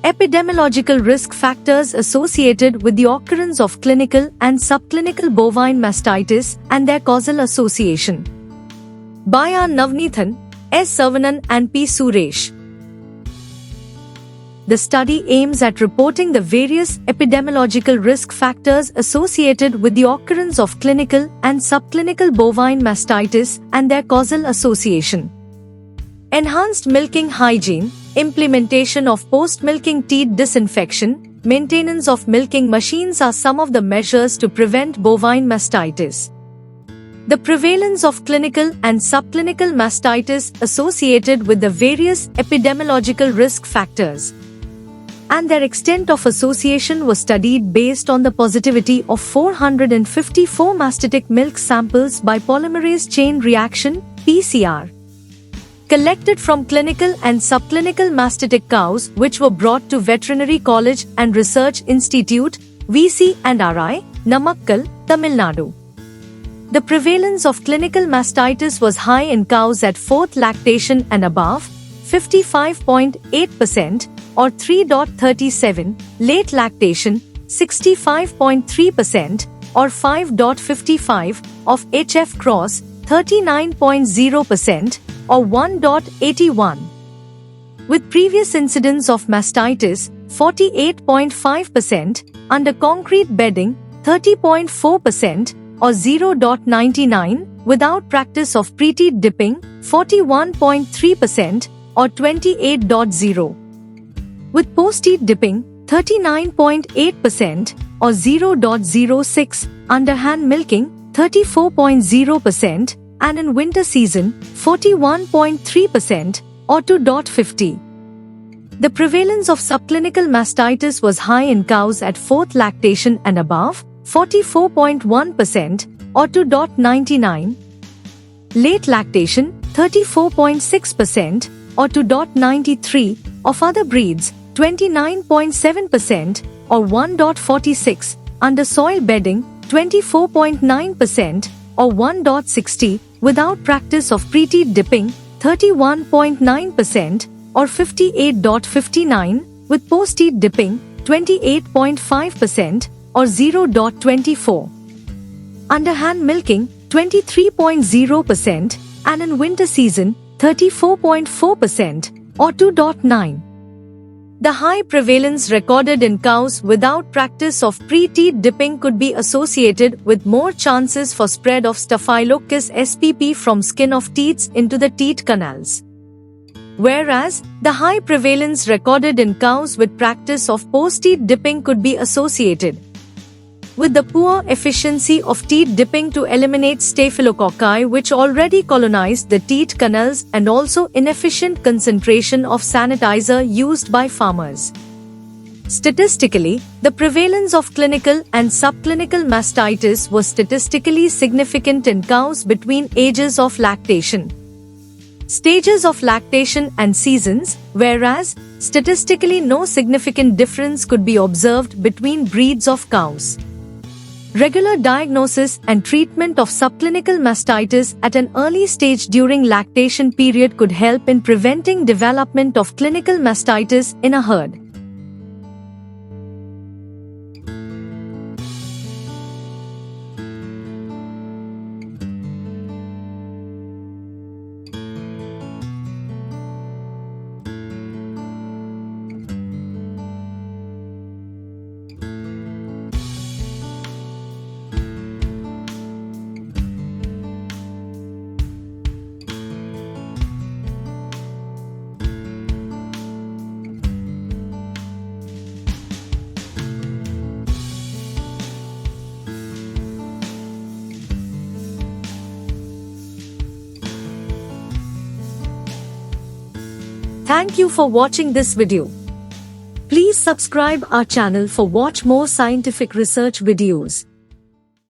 Epidemiological risk factors associated with the occurrence of clinical and subclinical bovine mastitis and their causal association. By R. Navneethan, S. Saravanan and P. Suresh. The study aims at reporting the various epidemiological risk factors associated with the occurrence of clinical and subclinical bovine mastitis and their causal association. Enhanced milking hygiene, implementation of post-milking teat disinfection, maintenance of milking machines are some of the measures to prevent bovine mastitis. The prevalence of clinical and subclinical mastitis associated with the various epidemiological risk factors and their extent of association was studied based on the positivity of 454 mastitic milk samples by polymerase chain reaction (PCR) collected from clinical and subclinical mastitic cows which were brought to Veterinary College and Research Institute, VC and RI, Namakkal, Tamil Nadu. The prevalence of clinical mastitis was high in cows at 4th lactation and above, 55.8% or 3.37, late lactation, 65.3% or 5.55 of HF cross, 39.0% or 1.81. With previous incidence of mastitis, 48.5%, under concrete bedding, 30.4% or 0.99, without practice of pre-teat dipping, 41.3% or 28.0. With post-teat dipping, 39.8% or 0.06, underhand milking, 34.0%, and in winter season, 41.3% or 2.50. The prevalence of subclinical mastitis was high in cows at 4th lactation and above, 44.1% or 2.99. Late lactation, 34.6% or 2.93, of other breeds, 29.7% or 1.46, under soil bedding, 24.9% or 1.60, without practice of pre-teat dipping, 31.9% or 58.59, with post-teat dipping, 28.5% or 0.24. Underhand milking, 23.0%, and in winter season, 34.4% or 2.9. The high prevalence recorded in cows without practice of pre-teat dipping could be associated with more chances for spread of Staphylococcus spp from skin of teats into the teat canals. Whereas, the high prevalence recorded in cows with practice of post-teat dipping could be associated with the poor efficiency of teat dipping to eliminate staphylococci which already colonized the teat canals and also inefficient concentration of sanitizer used by farmers. Statistically, the prevalence of clinical and subclinical mastitis was statistically significant in cows between ages of lactation, stages of lactation and seasons, whereas statistically no significant difference could be observed between breeds of cows. Regular diagnosis and treatment of subclinical mastitis at an early stage during lactation period could help in preventing development of clinical mastitis in a herd. Thank you for watching this video. Please subscribe our channel for watch more scientific research videos.